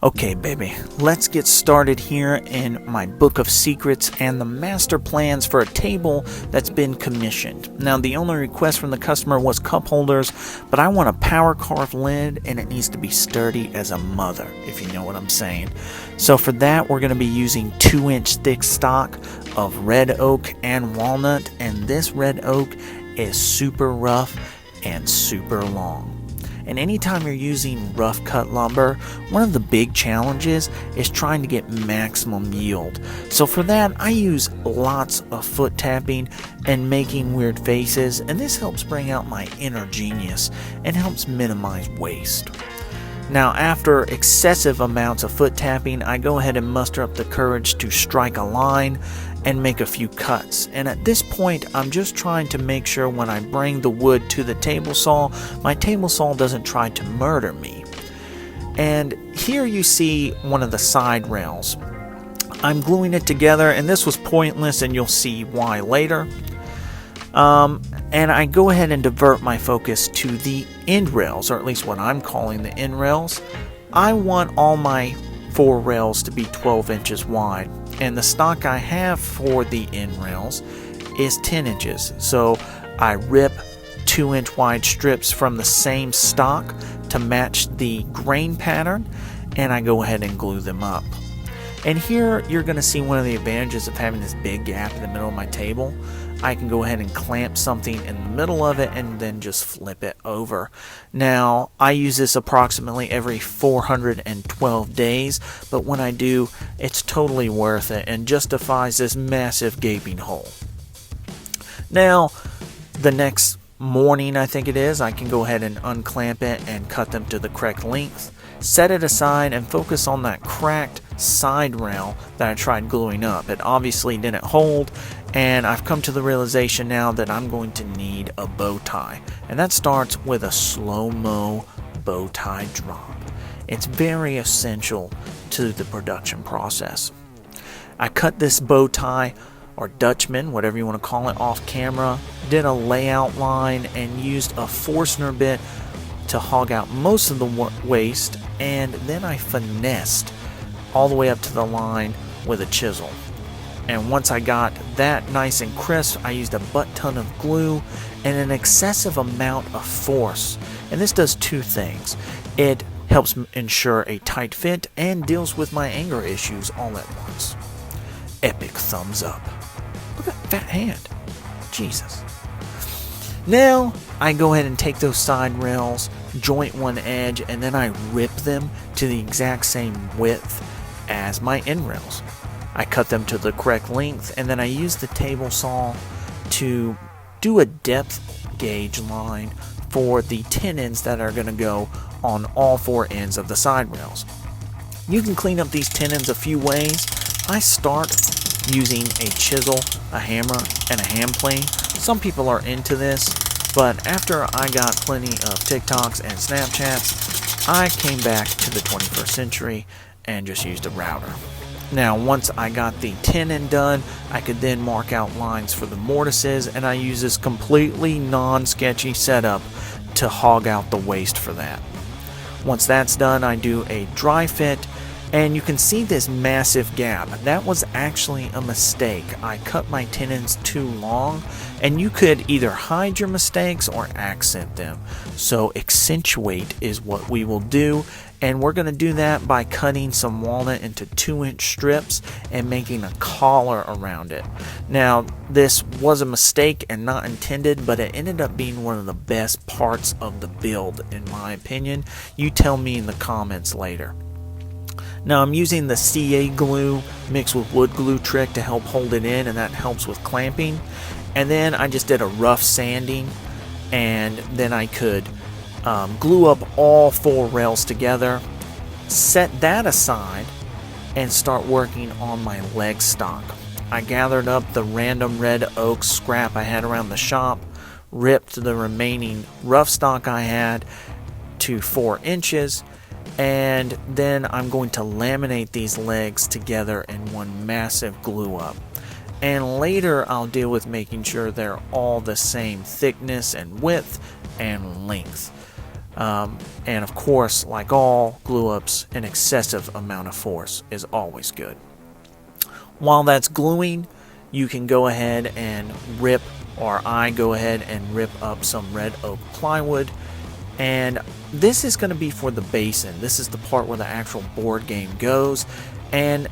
Okay, baby, let's get started here in my book of secrets and the master plans for a table that's been commissioned. Now, the only request from the customer was cup holders, but I want a power carved lid and it needs to be sturdy as a mother, if you know what I'm saying. So for that, we're going to be using 2-inch thick stock of red oak and walnut, and this red oak is super rough and super long. And anytime you're using rough cut lumber, one of the big challenges is trying to get maximum yield. So for that, I use lots of foot tapping and making weird faces, and this helps bring out my inner genius and helps minimize waste. Now, after excessive amounts of foot tapping, I go ahead and muster up the courage to strike a line and make a few cuts. And at this point, I'm just trying to make sure when I bring the wood to the table saw, my table saw doesn't try to murder me. And here you see one of the side rails. I'm gluing it together, and this was pointless, and you'll see why later. And I go ahead and divert my focus to the end rails, or at least what I'm calling the end rails. I want all my 4 rails to be 12 inches wide, and the stock I have for the end rails is 10 inches. So I rip 2-inch wide strips from the same stock to match the grain pattern, and I go ahead and glue them up. And here you're going to see one of the advantages of having this big gap in the middle of my table. I can go ahead and clamp something in the middle of it and then just flip it over. Now, I use this approximately every 412 days, but when I do, it's totally worth it and justifies this massive gaping hole. Now, the next morning, I think it is, I can go ahead and unclamp it and cut them to the correct length, set it aside, and focus on that cracked side rail that I tried gluing up. It obviously didn't hold, and I've come to the realization now that I'm going to need a bow tie, and that starts with a slow-mo bow tie drop. It's very essential to the production process. I cut this bow tie, or Dutchman, whatever you want to call it, off camera, did a layout line, and used a Forstner bit to hog out most of the waste, and then I finessed all the way up to the line with a chisel. And once I got that nice and crisp, I used a butt-ton of glue and an excessive amount of force. And this does 2 things. It helps ensure a tight fit and deals with my anger issues all at once. Epic thumbs up. Look at that fat hand. Jesus. Now, I go ahead and take those side rails, joint one edge, and then I rip them to the exact same width as my end rails. I cut them to the correct length, and then I use the table saw to do a depth gauge line for the tenons that are going to go on all 4 ends of the side rails. You can clean up these tenons a few ways. I start using a chisel, a hammer, and a hand plane. Some people are into this, but after I got plenty of TikToks and Snapchats, I came back to the 21st century and just used a router. Now, once I got the tenon done, I could then mark out lines for the mortises, and I use this completely non-sketchy setup to hog out the waste for that. Once that's done, I do a dry fit, and you can see this massive gap. That was actually a mistake. I cut my tenons too long, and you could either hide your mistakes or accent them. So accentuate is what we will do, and we're going to do that by cutting some walnut into 2-inch strips and making a collar around it. Now, this was a mistake and not intended, but it ended up being one of the best parts of the build, in my opinion. You tell me in the comments later. Now, I'm using the CA glue mixed with wood glue trick to help hold it in, and that helps with clamping. And then I just did a rough sanding, and then I could glue up all 4 rails together, set that aside, and start working on my leg stock. I gathered up the random red oak scrap I had around the shop, ripped the remaining rough stock I had to 4 inches, and then I'm going to laminate these legs together in one massive glue up. And later I'll deal with making sure they're all the same thickness and width and length. And of course, like all glue-ups, an excessive amount of force is always good. While that's gluing, you can go ahead and rip, or I go ahead and rip up some red oak plywood. And this is going to be for the basin. This is the part where the actual board game goes. And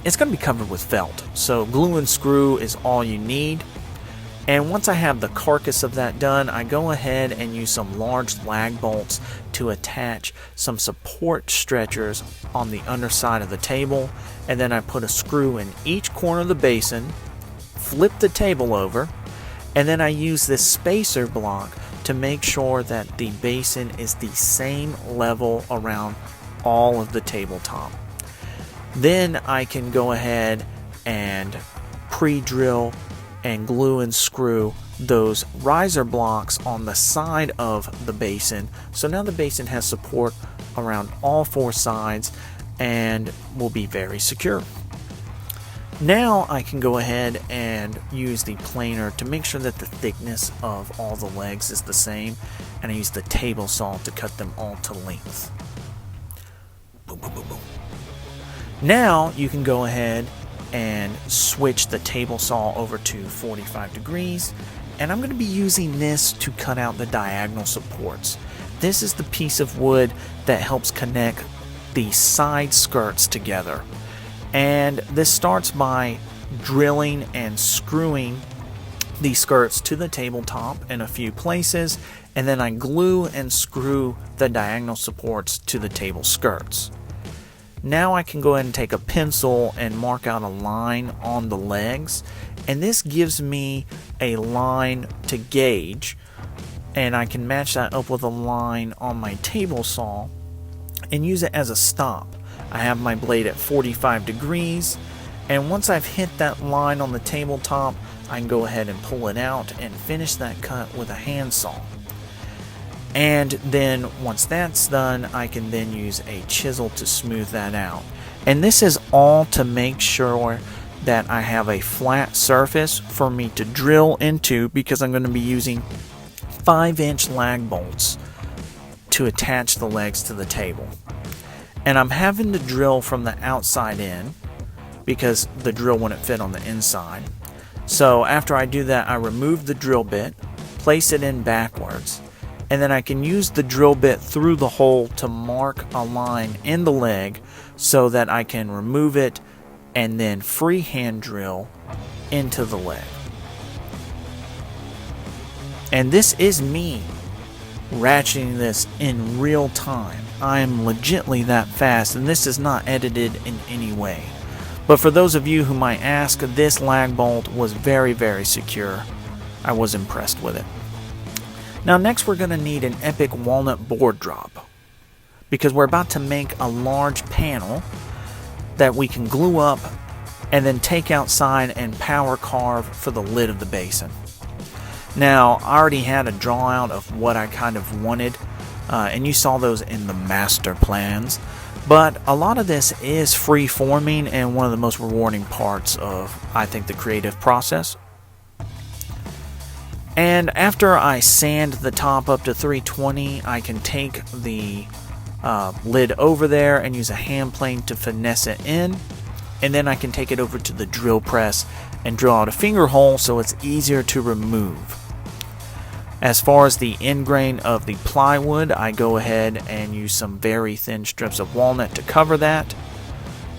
it's going to be covered with felt. So glue and screw is all you need. And once I have the carcass of that done, I go ahead and use some large lag bolts to attach some support stretchers on the underside of the table. And then I put a screw in each corner of the basin, flip the table over, and then I use this spacer block to make sure that the basin is the same level around all of the tabletop. Then I can go ahead and pre-drill and glue and screw those riser blocks on the side of the basin. So now the basin has support around all four sides and will be very secure. Now I can go ahead and use the planer to make sure that the thickness of all the legs is the same, and I use the table saw to cut them all to length. Boom, boom, boom, boom. Now you can go ahead and switch the table saw over to 45 degrees, and I'm going to be using this to cut out the diagonal supports. This is the piece of wood that helps connect the side skirts together. And this starts by drilling and screwing the skirts to the tabletop in a few places, and then I glue and screw the diagonal supports to the table skirts. Now I can go ahead and take a pencil and mark out a line on the legs, and this gives me a line to gauge, and I can match that up with a line on my table saw and use it as a stop. I have my blade at 45 degrees, and once I've hit that line on the tabletop, I can go ahead and pull it out and finish that cut with a handsaw. And then once that's done, I can then use a chisel to smooth that out. And this is all to make sure that I have a flat surface for me to drill into, because I'm going to be using 5-inch lag bolts to attach the legs to the table. And I'm having to drill from the outside in because the drill wouldn't fit on the inside. So after I do that, I remove the drill bit, place it in backwards, and then I can use the drill bit through the hole to mark a line in the leg so that I can remove it and then freehand drill into the leg. And this is me ratcheting this in real time. I am legitly that fast, and this is not edited in any way. But for those of you who might ask, this lag bolt was very, very secure. I was impressed with it. Now next we're going to need an epic walnut board drop, because we're about to make a large panel that we can glue up and then take outside and power carve for the lid of the basin. Now I already had a draw out of what I kind of wanted, and you saw those in the master plans, but a lot of this is free forming and one of the most rewarding parts of, I think, the creative process. And after I sand the top up to 320, I can take the lid over there and use a hand plane to finesse it in, and then I can take it over to the drill press and drill out a finger hole so it's easier to remove. As far as the end grain of the plywood, I go ahead and use some very thin strips of walnut to cover that,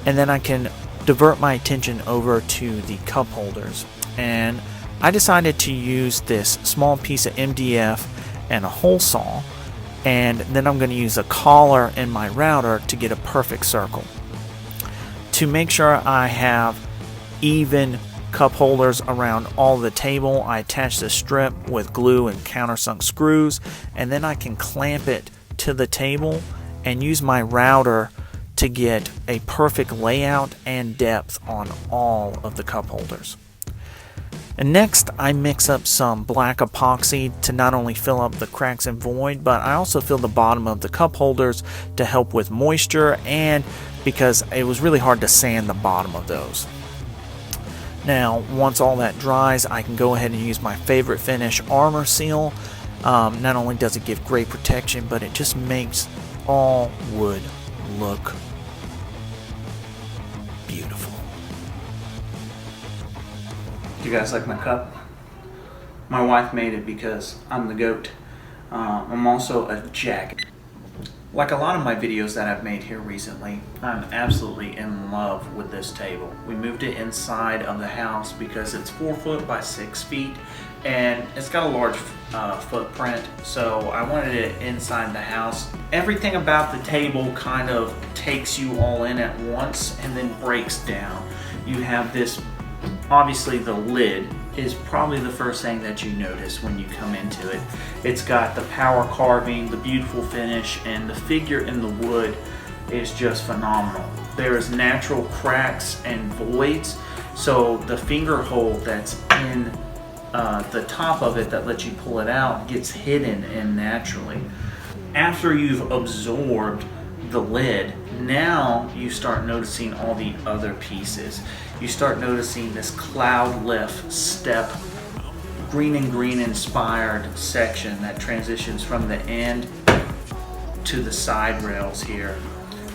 and then I can divert my attention over to the cup holders. And I decided to use this small piece of MDF and a hole saw, and then I'm going to use a collar in my router to get a perfect circle. To make sure I have even cup holders around all the table, I attach the strip with glue and countersunk screws, and then I can clamp it to the table and use my router to get a perfect layout and depth on all of the cup holders. And next I mix up some black epoxy to not only fill up the cracks and void, but I also fill the bottom of the cup holders to help with moisture, and because it was really hard to sand the bottom of those. Now once all that dries, I can go ahead and use my favorite finish, Armor Seal, Not only does it give great protection, but it just makes all wood look beautiful. Do you guys like my cup? My wife made it because I'm the goat. I'm also a jack. Like a lot of my videos that I've made here recently, I'm absolutely in love with this table. We moved it inside of the house because it's 4 foot by 6 feet and it's got a large footprint, so I wanted it inside the house. Everything about the table kind of takes you all in at once and then breaks down. You have this, obviously the lid is probably the first thing that you notice when you come into it. It's got the power carving, the beautiful finish, and the figure in the wood is just phenomenal. There is natural cracks and voids, so the finger hole that's in the top of it that lets you pull it out gets hidden in naturally. After you've absorbed the lid, now you start noticing all the other pieces. You start noticing this cloud lift step, green and green inspired section that transitions from the end to the side rails here.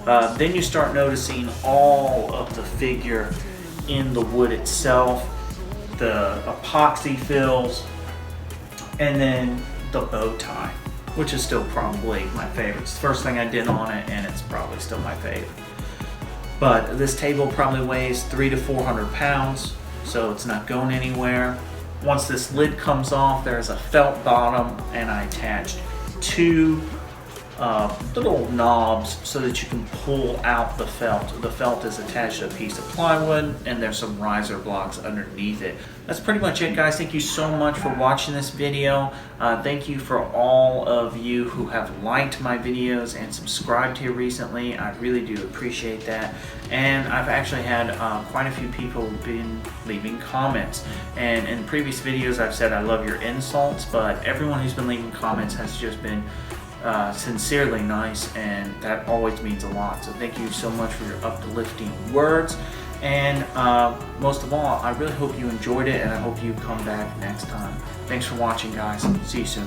Then you start noticing all of the figure in the wood itself, the epoxy fills, and then the bow tie, which is still probably my favorite. It's the first thing I did on it, and it's probably still my favorite. But this table probably weighs 300 to 400 pounds, so it's not going anywhere. Once this lid comes off, there's a felt bottom, and I attached 2 little knobs so that you can pull out the felt. The felt is attached to a piece of plywood, and there's some riser blocks underneath it. That's pretty much it, guys. Thank you so much for watching this video. Thank you for all of you who have liked my videos and subscribed here recently. I really do appreciate that. And I've actually had quite a few people been leaving comments. And in previous videos I've said I love your insults, but everyone who's been leaving comments has just been sincerely nice, and that always means a lot. So thank you so much for your uplifting words, and most of all, I really hope you enjoyed it, and I hope you come back next time. Thanks for watching, guys. See you soon.